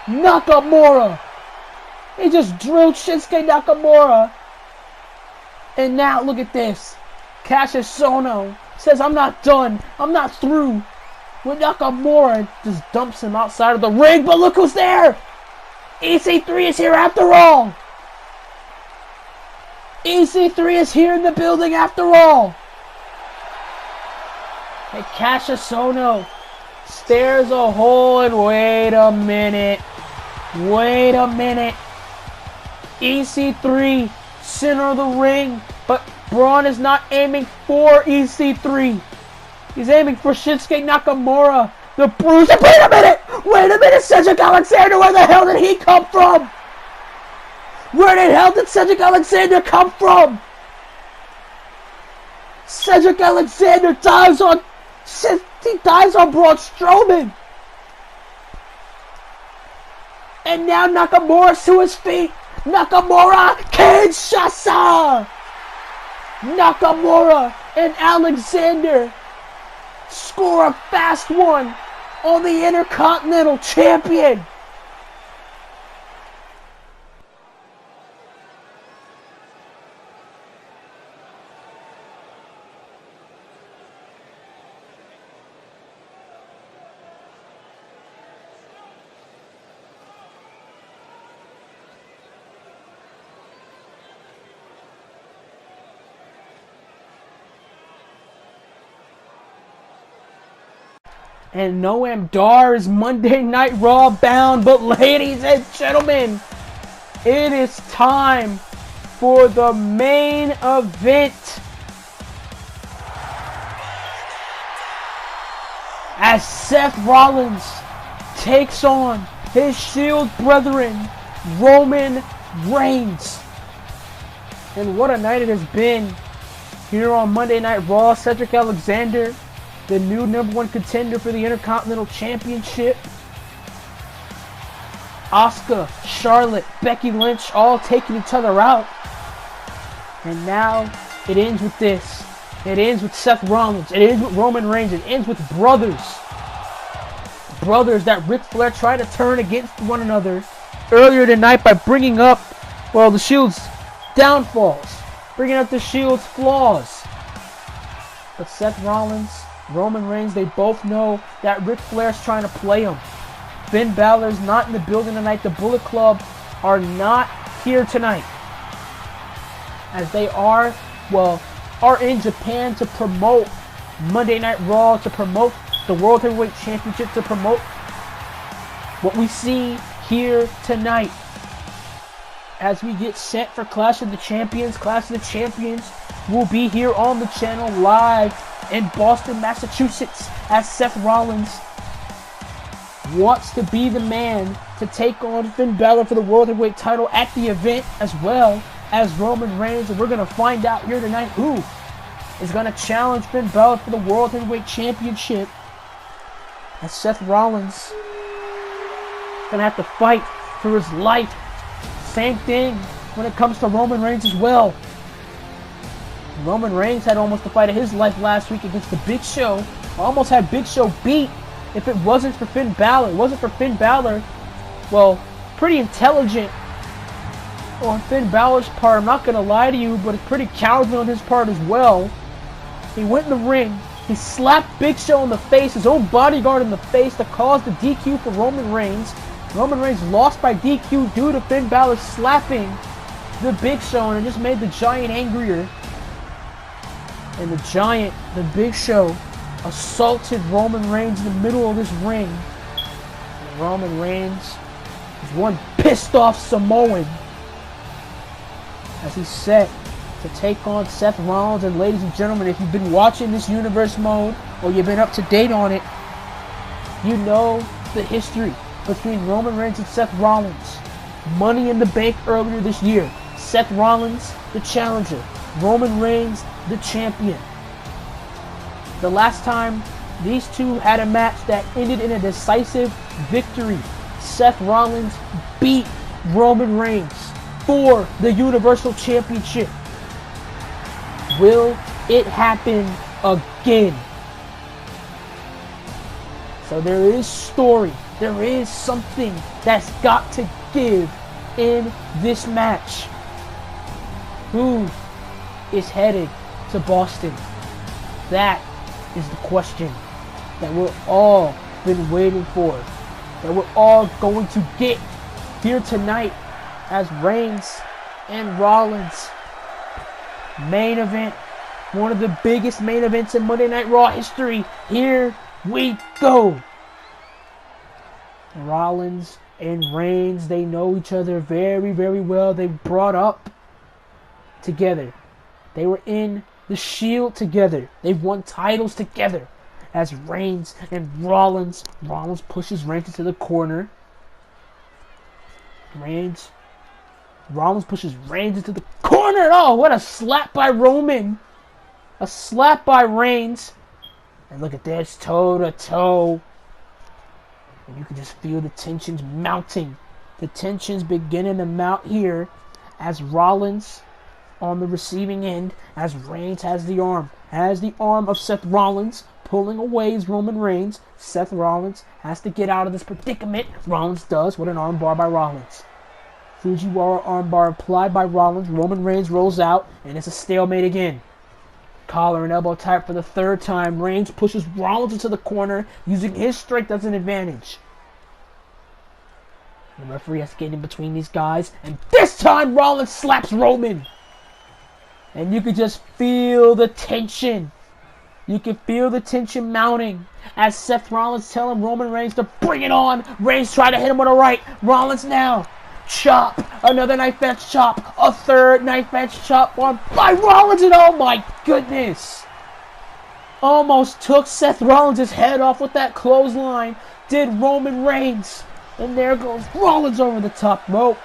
Nakamura. He just drilled Shinsuke Nakamura. And now look at this. Cassius Ohno says, I'm not done. I'm not through. When Nakamura just dumps him outside of the ring, but look who's there! EC3 is here after all! EC3 is here in the building after all! And Cassius Ohno stares a hole and wait a minute. EC3, center of the ring, but Braun is not aiming for EC3. He's aiming for Shinsuke Nakamura. The bruiser. Wait a minute! Cedric Alexander, where the hell did he come from? Where the hell did Cedric Alexander come from? Cedric Alexander dives on Braun Strowman. And now Nakamura's to his feet. Nakamura, Kinshasa! Nakamura and Alexander score a fast one on the Intercontinental Champion. And Noam Dar is Monday Night Raw bound. But ladies and gentlemen, it is time for the main event. As Seth Rollins takes on his Shield brethren, Roman Reigns. And what a night it has been here on Monday Night Raw. Cedric Alexander, the new #1 contender for the Intercontinental Championship. Asuka, Charlotte, Becky Lynch all taking each other out. And now it ends with this. It ends with Seth Rollins. It ends with Roman Reigns. It ends with brothers. Brothers that Ric Flair tried to turn against one another earlier tonight by bringing up, well, the Shield's downfalls. Bringing up the Shield's flaws. But Seth Rollins, Roman Reigns, they both know that Ric Flair's trying to play them. Finn Balor's not in the building tonight. The Bullet Club are not here tonight. As they are in Japan to promote Monday Night Raw, to promote the World Heavyweight Championship, to promote what we see here tonight. As we get set for Clash of the Champions. Clash of the Champions will be here on the channel live in Boston, Massachusetts, as Seth Rollins wants to be the man to take on Finn Balor for the World Heavyweight title at the event, as well as Roman Reigns. And we're going to find out here tonight who is going to challenge Finn Balor for the World Heavyweight Championship, as Seth Rollins going to have to fight for his life. Same thing when it comes to Roman Reigns as well. Roman Reigns had almost the fight of his life last week against the Big Show. Almost had Big Show beat if it wasn't for Finn Balor. It wasn't for Finn Balor. Well, pretty intelligent on Finn Balor's part. I'm not going to lie to you, but it's pretty cowardly on his part as well. He went in the ring. He slapped Big Show in the face, his own bodyguard in the face, to cause the DQ for Roman Reigns. Roman Reigns lost by DQ due to Finn Balor slapping the Big Show, and it just made the Giant angrier. And the Giant, the Big Show, assaulted Roman Reigns in the middle of this ring. And Roman Reigns is one pissed off Samoan as he's set to take on Seth Rollins. And ladies and gentlemen, if you've been watching this Universe mode, or you've been up to date on it, you know the history between Roman Reigns and Seth Rollins. Money in the Bank earlier this year. Seth Rollins, the challenger. Roman Reigns, the champion. The last time these two had a match that ended in a decisive victory, Seth Rollins beat Roman Reigns for the Universal Championship. Will it happen again? So there is story. There is something that's got to give in this match. Who is headed to Boston? That is the question that we're all been waiting for, that we're all going to get here tonight, as Reigns and Rollins main event, one of the biggest main events in Monday Night Raw history. Here we go. Rollins and Reigns, they know each other very, very well. They brought up together. They were in the Shield together. They've won titles together. As Reigns and Rollins pushes Reigns into the corner. Rollins pushes Reigns into the corner. Oh, what a slap by Roman. A slap by Reigns. And look at this, toe to toe. And you can just feel the tensions mounting The tension's beginning to mount here as Rollins on the receiving end, as Reigns has the arm of Seth Rollins, pulling away is Roman Reigns. Seth Rollins has to get out of this predicament. Rollins does with an armbar by Rollins. Fujiwara armbar applied by Rollins. Roman Reigns rolls out, and it's a stalemate again. Collar and elbow tight for the third time. Reigns pushes Rollins into the corner, using his strength as an advantage. The referee has to get in between these guys, and this time Rollins slaps Roman. And you could just feel the tension. You can feel the tension mounting as Seth Rollins telling Roman Reigns to bring it on. Reigns trying to hit him on the right. Rollins now. Chop. Another knife edge chop. A third knife edge chop on by Rollins. And oh my goodness. Almost took Seth Rollins' head off with that clothesline. Did Roman Reigns. And there goes Rollins over the top rope.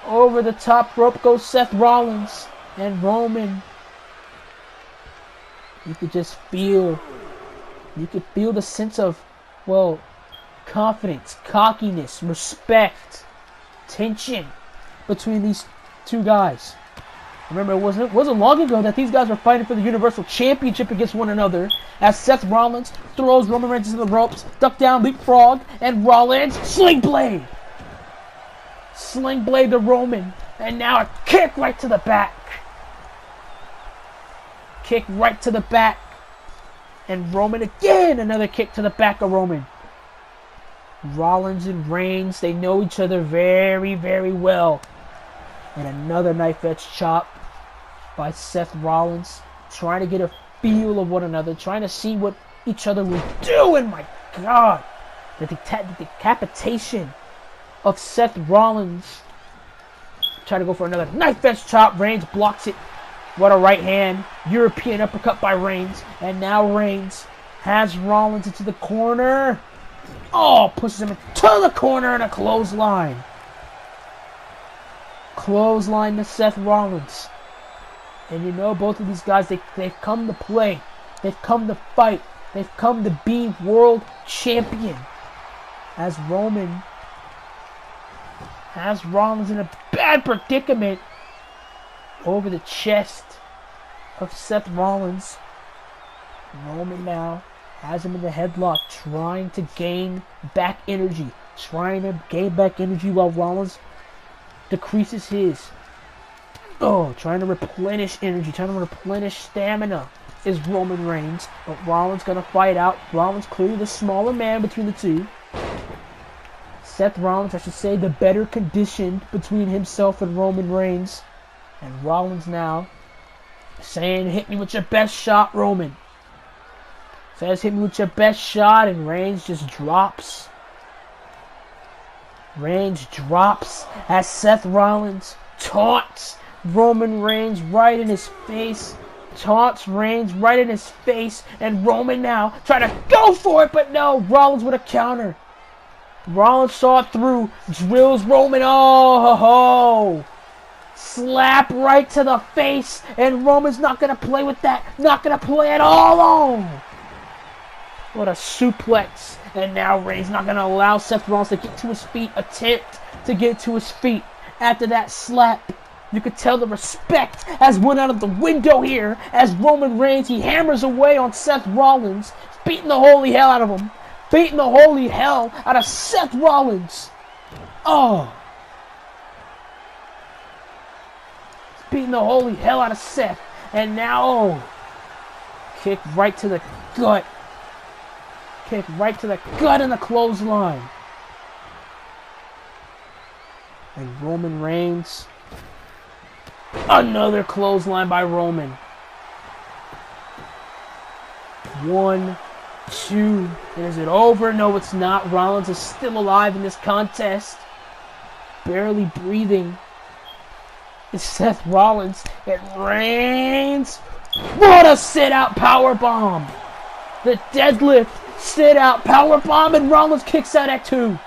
Over the top rope goes Seth Rollins and Roman. You could just feel, the sense of, well, confidence, cockiness, respect, tension between these two guys. Remember, it wasn't long ago that these guys were fighting for the Universal Championship against one another as Seth Rollins throws Roman Reigns into the ropes, duck down, leapfrog, and Rollins, sling blade. Sling blade to Roman, and now a kick right to the back. Kick right to the back. And Roman again, another kick to the back of Roman. Rollins and Reigns, they know each other very, very well. And another knife edge chop by Seth Rollins, trying to get a feel of one another, trying to see what each other will do. And my God, the decapitation of Seth Rollins. Try to go for another knife edge chop. Reigns blocks it. What a right hand. European uppercut by Reigns. And now Reigns has Rollins into the corner. Oh, pushes him into the corner and a clothesline. Clothesline to Seth Rollins. And you know, both of these guys, they've come to play. They've come to fight. They've come to be world champion. As Roman has Rollins in a bad predicament over the chest of Seth Rollins. Roman now has him in the headlock, trying to gain back energy. While Rollins decreases his. Oh, trying to replenish energy, trying to replenish stamina is Roman Reigns. But Rollins gonna fight out. Rollins clearly the smaller man between the two. Seth Rollins, I should say, the better conditioned between himself and Roman Reigns. And Rollins now saying, hit me with your best shot, Roman. Says, hit me with your best shot, and Reigns just drops. Reigns drops as Seth Rollins taunts Roman Reigns right in his face. Taunts Reigns right in his face, and Roman now trying to go for it, but no, Rollins with a counter. Rollins saw it through, drills Roman, oh ho ho! Slap right to the face, and Roman's not going to play with that, not going to play at all. Oh. What a suplex, and now Reigns not going to allow Seth Rollins to get to his feet, attempt to get to his feet after that slap. You could tell the respect has went out of the window here as Roman Reigns, he hammers away on Seth Rollins, beating the holy hell out of him. Beating the holy hell out of Seth Rollins. Oh. Beating the holy hell out of Seth. And now, oh. Kick right to the gut. Kick right to the gut in the clothesline. And Roman Reigns. Another clothesline by Roman. 1, 2. And is it over? No, it's not. Rollins is still alive in this contest. Barely breathing. It's Seth Rollins. It Reigns. What a sit-out powerbomb. The deadlift sit-out powerbomb, and Rollins kicks out at 2.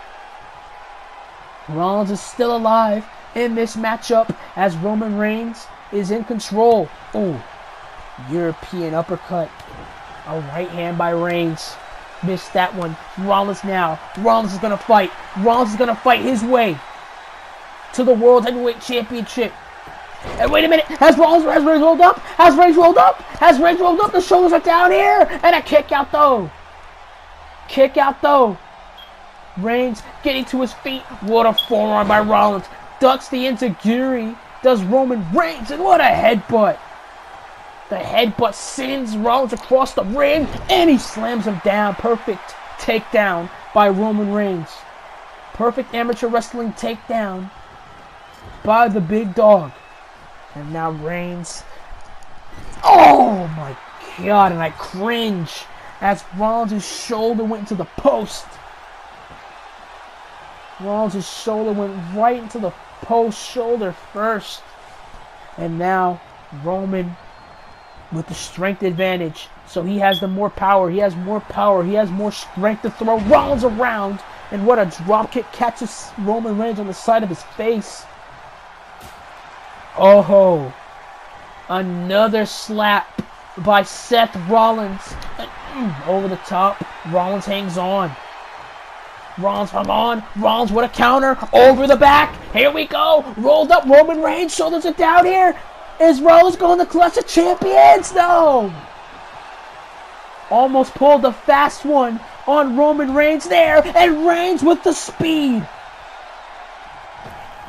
Rollins is still alive in this matchup as Roman Reigns is in control. Oh, European uppercut. A right hand by Reigns. Missed that one. Rollins now. Rollins is going to fight. Rollins is going to fight his way to the World Heavyweight Championship. And wait a minute. Has Reigns rolled up? Has Reigns rolled up? Has Reigns rolled up? The shoulders are down here. And a kick out though. Kick out though. Reigns getting to his feet. What a forearm by Rollins. Ducks the enziguri. Does Roman Reigns. And what a headbutt. The headbutt sends Rollins across the ring. And he slams him down. Perfect takedown by Roman Reigns. Perfect amateur wrestling takedown by the big dog. And now Reigns. Oh my god. And I cringe as Rollins' shoulder went into the post. Rollins' shoulder went right into the post, shoulder first. And now Roman with the strength advantage. So he has the more power. He has more power. He has more strength to throw Rollins around. And what a drop kick catches Roman Reigns on the side of his face. Oh, another slap by Seth Rollins. Over the top. Rollins hangs on. Rollins hung on. Rollins with a counter. Over the back. Here we go. Rolled up Roman Reigns. Shoulders are down here. Is Rollins going to clutch the champions? No. Almost pulled the fast one on Roman Reigns there. And Reigns with the speed.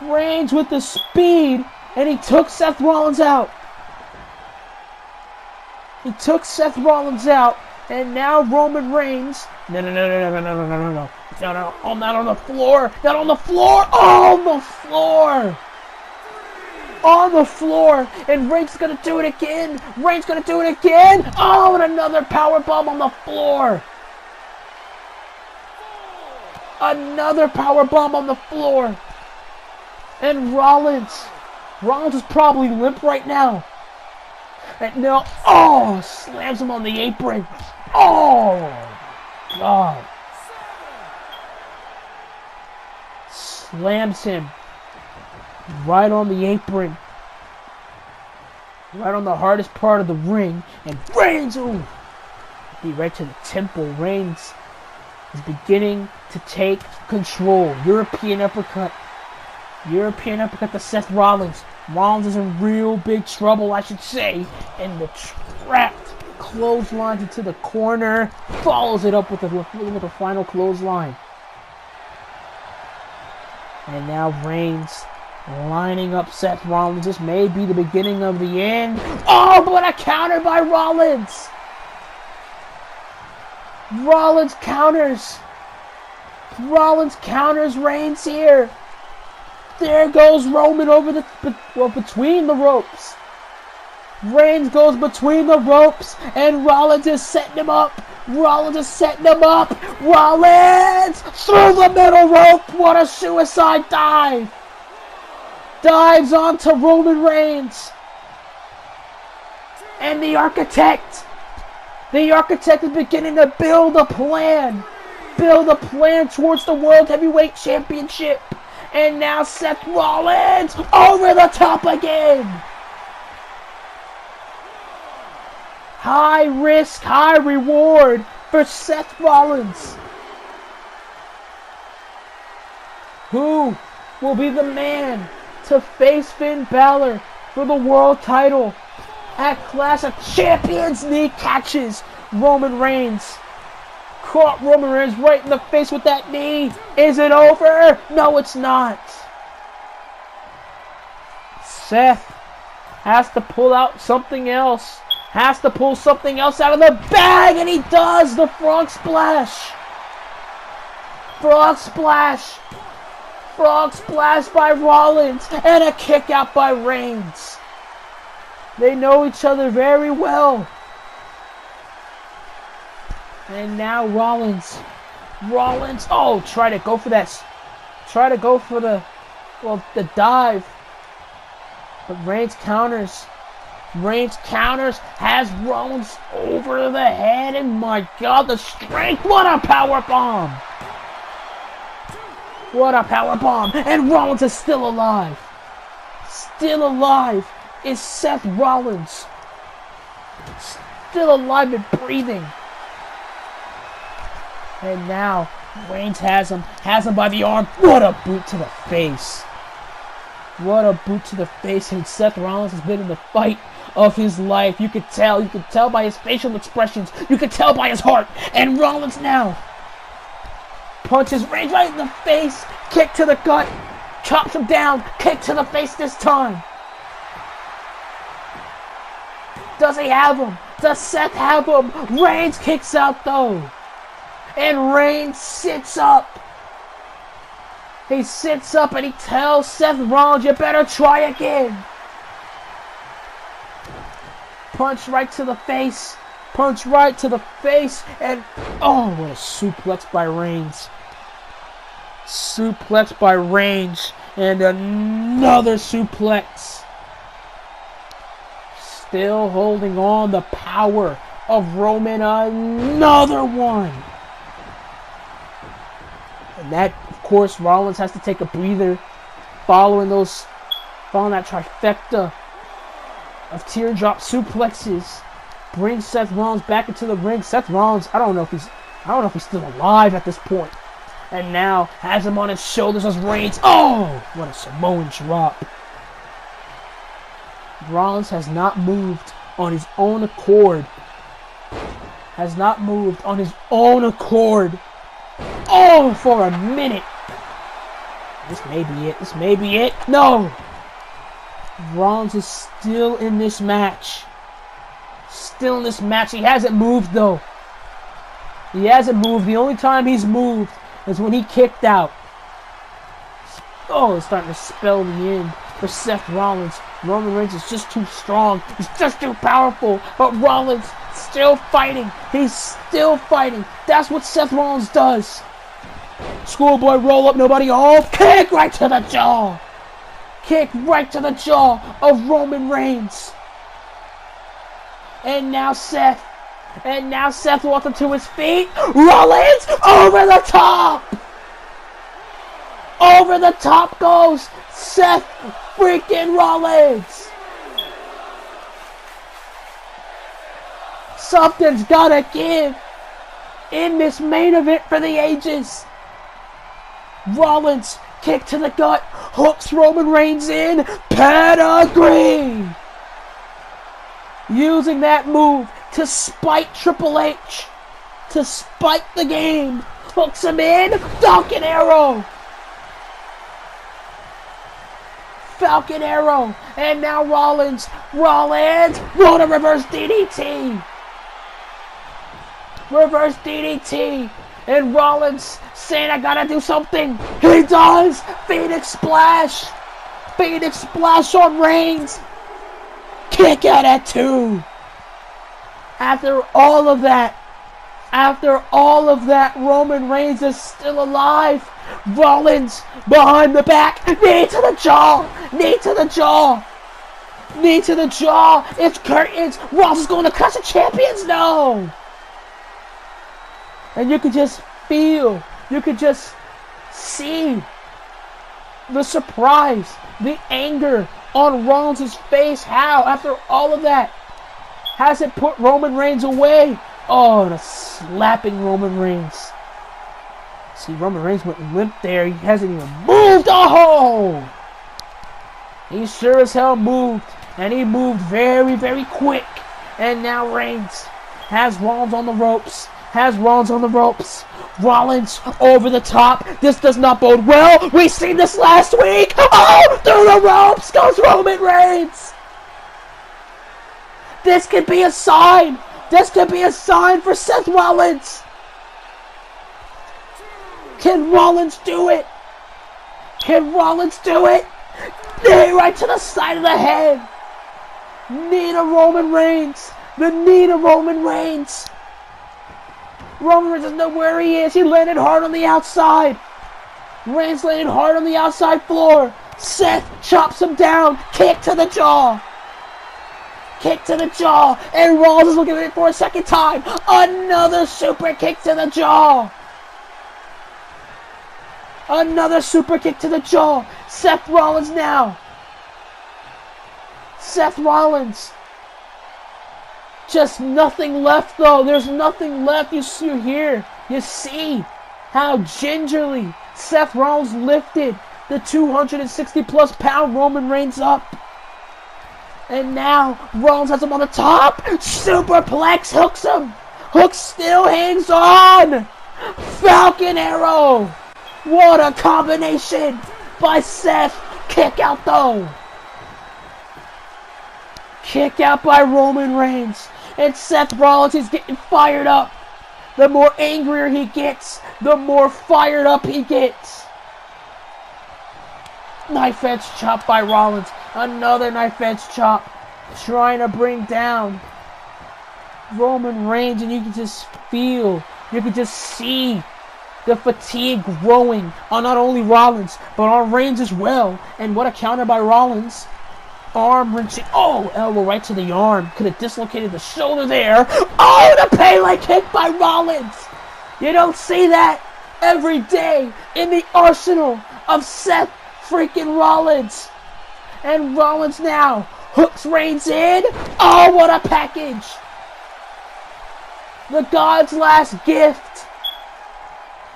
Reigns with the speed. And he took Seth Rollins out. He took Seth Rollins out. And now Roman Reigns. No. No, oh, not on the floor. Not on the floor. On the floor. On the floor. And Reigns is going to do it again. Reigns going to do it again. Oh, and another powerbomb on the floor. Another powerbomb on the floor. And Rollins is probably limp right now. And now, oh, slams him on the apron. Oh, God. Slams him right on the apron. Right on the hardest part of the ring. And Reigns, ooh, be right to the temple. Reigns is beginning to take control. European uppercut. European uppercut to Seth Rollins. Rollins is in real big trouble, I should say. And the trapped clothesline into the corner. Follows it up with a final clothesline. And now Reigns lining up Seth Rollins. This may be the beginning of the end. Oh, but a counter by Rollins. Rollins counters. Rollins counters Reigns here. There goes Roman over between the ropes. Reigns goes between the ropes, and Rollins is setting him up. Rollins is setting him up. Rollins through the middle rope. What a suicide dive. Dives onto Roman Reigns. And the architect is beginning to build a plan. Build a plan towards the World Heavyweight Championship. And now Seth Rollins over the top again. High risk, high reward for Seth Rollins. Who will be the man to face Finn Balor for the world title at Clash of Champions? Knee catches Roman Reigns. Caught Roman Reigns right in the face with that knee. Is it over? No, it's not. Seth has to pull out something else. Has to pull something else out of the bag, and he does. The frog splash. Frog splash. Frog splash by Rollins, and a kick out by Reigns. They know each other very well. And now Rollins, oh, try to go for the dive. But Reigns counters, has Rollins over the head, and my God, the strength, what a power bomb. And Rollins is still alive. Is Seth Rollins. Still alive and breathing. And now Reigns has him by the arm. What a boot to the face. What a boot to the face. And Seth Rollins has been in the fight of his life. You could tell by his facial expressions. You could tell by his heart. And Rollins now punches Reigns right in the face. Kick to the gut. Chops him down. Kick to the face this time. Does he have him? Does Seth have him? Reigns kicks out though. And Reigns sits up. He sits up and he tells Seth Rollins, you better try again. Punch right to the face. Punch right to the face. And, oh, what a suplex by Reigns. Suplex by Reigns. And another suplex. Still holding on the power of Roman. Another one. And that, of course, Rollins has to take a breather following that trifecta of teardrop suplexes. Brings Seth Rollins back into the ring. Seth Rollins, I don't know if he's still alive at this point. And now has him on his shoulders as Reigns. Oh, what a Samoan drop. Rollins has not moved on his own accord. Has not moved on his own accord. Oh, for a minute. This may be it. This may be it. No. Rollins is still in this match. Still in this match. He hasn't moved, though. He hasn't moved. The only time he's moved is when he kicked out. Oh, it's starting to spell the end for Seth Rollins. Roman Reigns is just too strong. He's just too powerful. But Rollins still fighting. He's still fighting. That's what Seth Rollins does. Schoolboy roll up, nobody home. Kick right to the jaw. Kick right to the jaw of Roman Reigns. And now Seth walks up to his feet. Rollins over the top. Over the top goes Seth freaking Rollins. Something's gotta give in this main event for the ages. Rollins, kick to the gut, hooks Roman Reigns in, pedigree. Using that move to spite Triple H, to spite the game. Hooks him in, Falcon Arrow. Falcon Arrow, and now Rollins, roll to reverse DDT. Reverse DDT. And Rollins saying, I gotta do something. He does. Phoenix Splash. Phoenix Splash on Reigns. Kick out at 2. After all of that, Roman Reigns is still alive. Rollins behind the back. Knee to the jaw. Knee to the jaw. Knee to the jaw. It's curtains. Rollins is going to Clash of Champions. No. And you could just feel, you could just see the surprise, the anger on Rollins' face. How, after all of that, has it put Roman Reigns away? Oh, and a slapping Roman Reigns. See, Roman Reigns went limp there. He hasn't even moved. Oh! He sure as hell moved. And he moved very, very quick. And now Reigns has Rollins on the ropes. Rollins over the top. This does not bode well. We seen this last week. Oh, through the ropes goes Roman Reigns. This could be a sign. This could be a sign for Seth Rollins. Can Rollins do it? Can Rollins do it? Knee right to the side of the head. Knee to Roman Reigns. The knee to Roman Reigns. Roman Reigns doesn't know where he is. He landed hard on the outside. Reigns landed hard on the outside floor. Seth chops him down. Kick to the jaw. Kick to the jaw. And Rollins is looking at it for a second time. Another super kick to the jaw. Another super kick to the jaw. Seth Rollins now. Seth Rollins. Just nothing left, though. There's nothing left. You see here. You see how gingerly Seth Rollins lifted the 260-plus pound Roman Reigns up. And now Rollins has him on the top. Superplex hooks him. Hook still hangs on. Falcon Arrow. What a combination by Seth. Kick out though. Kick out by Roman Reigns. And Seth Rollins is getting fired up. The more angrier he gets, the more fired up he gets. Knife edge chop by Rollins. Another knife edge chop. Trying to bring down Roman Reigns, and you can just feel, you can just see the fatigue growing on not only Rollins, but on Reigns as well. And what a counter by Rollins. Arm wrenching. Oh, elbow right to the arm. Could have dislocated the shoulder there. Oh, the Pele kick by Rollins. You don't see that every day in the arsenal of Seth freaking Rollins. And Rollins now hooks Reigns in. Oh, what a package. The God's last gift.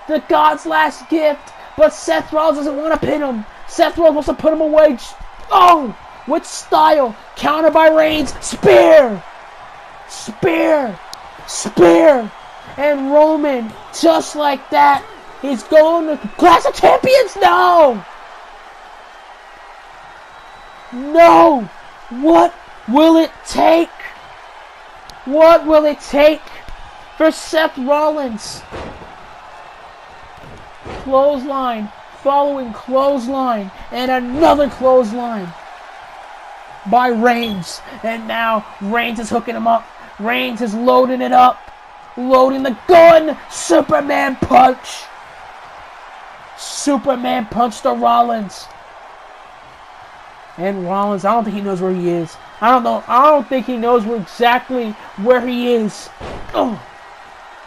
The God's last gift. But Seth Rollins doesn't want to pin him. Seth Rollins wants to put him away. Oh, with style. Counter by Reigns. Spear. Spear. Spear. And Roman, just like that, he's going to Clash of Champions. No. No. What will it take? What will it take for Seth Rollins? Clothesline, following clothesline, and another clothesline by Reigns. And now Reigns is hooking him up. Reigns is loading it up. Loading the gun. Superman punch. Superman punch to Rollins. And Rollins, I don't think he knows where he is. I don't think he knows exactly where he is. Oh.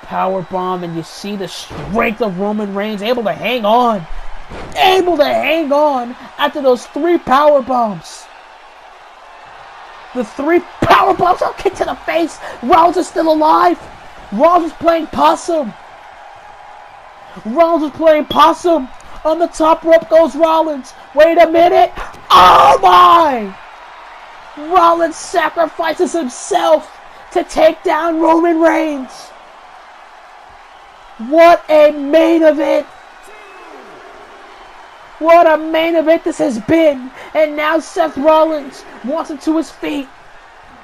Power bomb, and you see the strength of Roman Reigns, able to hang on. Able to hang on after those 3 power bombs. The 3 power bombs, I'll kick to the face. Rollins is still alive. Rollins is playing possum. Rollins is playing possum. On the top rope goes Rollins. Wait a minute. Oh my! Rollins sacrifices himself to take down Roman Reigns. What a main event. What a main event this has been. And now Seth Rollins wants him to his feet.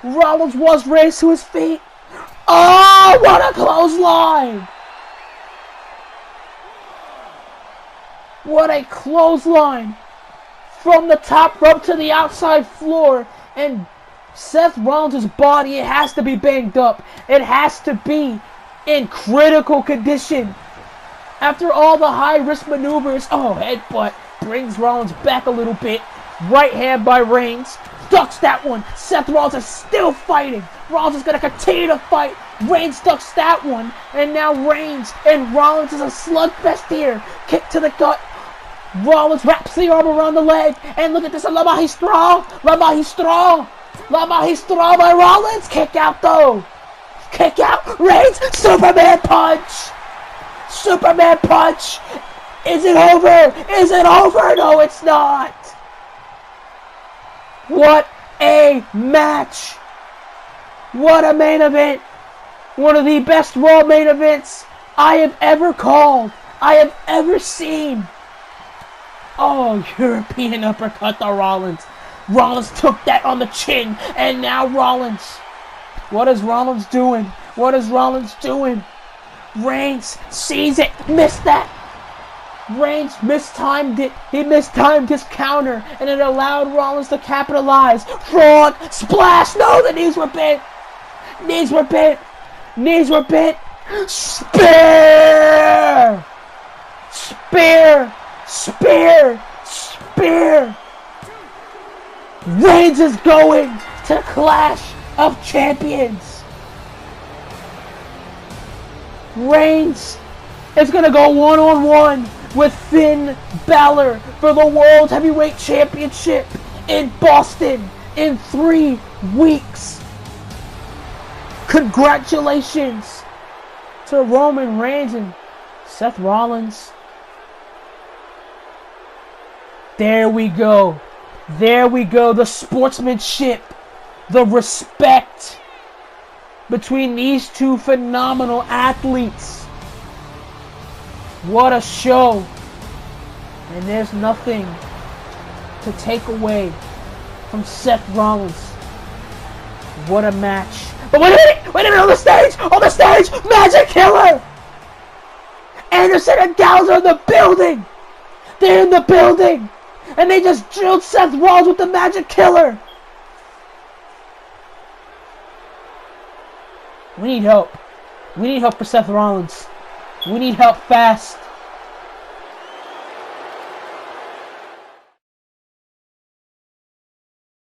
Rollins was raised to his feet. Oh, what a clothesline. What a clothesline. From the top rope to the outside floor. And Seth Rollins' body, it has to be banged up. It has to be in critical condition. After all the high-risk maneuvers. Oh, headbutt. Brings Rollins back a little bit. Right hand by Reigns. Ducks that one. Seth Rollins is still fighting. Rollins is going to continue to fight. Reigns ducks that one. And now Reigns and Rollins is a slugfest here. Kick to the gut. Rollins wraps the arm around the leg. And look at this. La Magistral. La Magistral. La Magistral by Rollins. Kick out though. Kick out. Reigns. Superman punch. Superman punch. Is it over? Is it over? No, it's not. What a match. What a main event. One of the best Raw main events I have ever called. I have ever seen. Oh, European uppercut to Rollins. Rollins took that on the chin. And now Rollins. What is Rollins doing? What is Rollins doing? Reigns sees it. Missed that. Reigns mistimed it. He mistimed his counter. And it allowed Rollins to capitalize. Frog splash. No, the knees were bent. Knees were bent. Knees were bent. Spear. Spear. Spear. Spear. Reigns is going to Clash of Champions. Reigns is going to go one-on-one with Finn Balor for the World Heavyweight Championship in Boston in 3 weeks. Congratulations to Roman Reigns and Seth Rollins. There we go. There we go. The sportsmanship, the respect between these two phenomenal athletes. What a show. And there's nothing to take away from Seth Rollins. What a match. But wait a minute, on the stage, Magic Killer! Anderson and Gallows are in the building! They're in the building! And they just drilled Seth Rollins with the Magic Killer! We need help. We need help for Seth Rollins. We need help fast.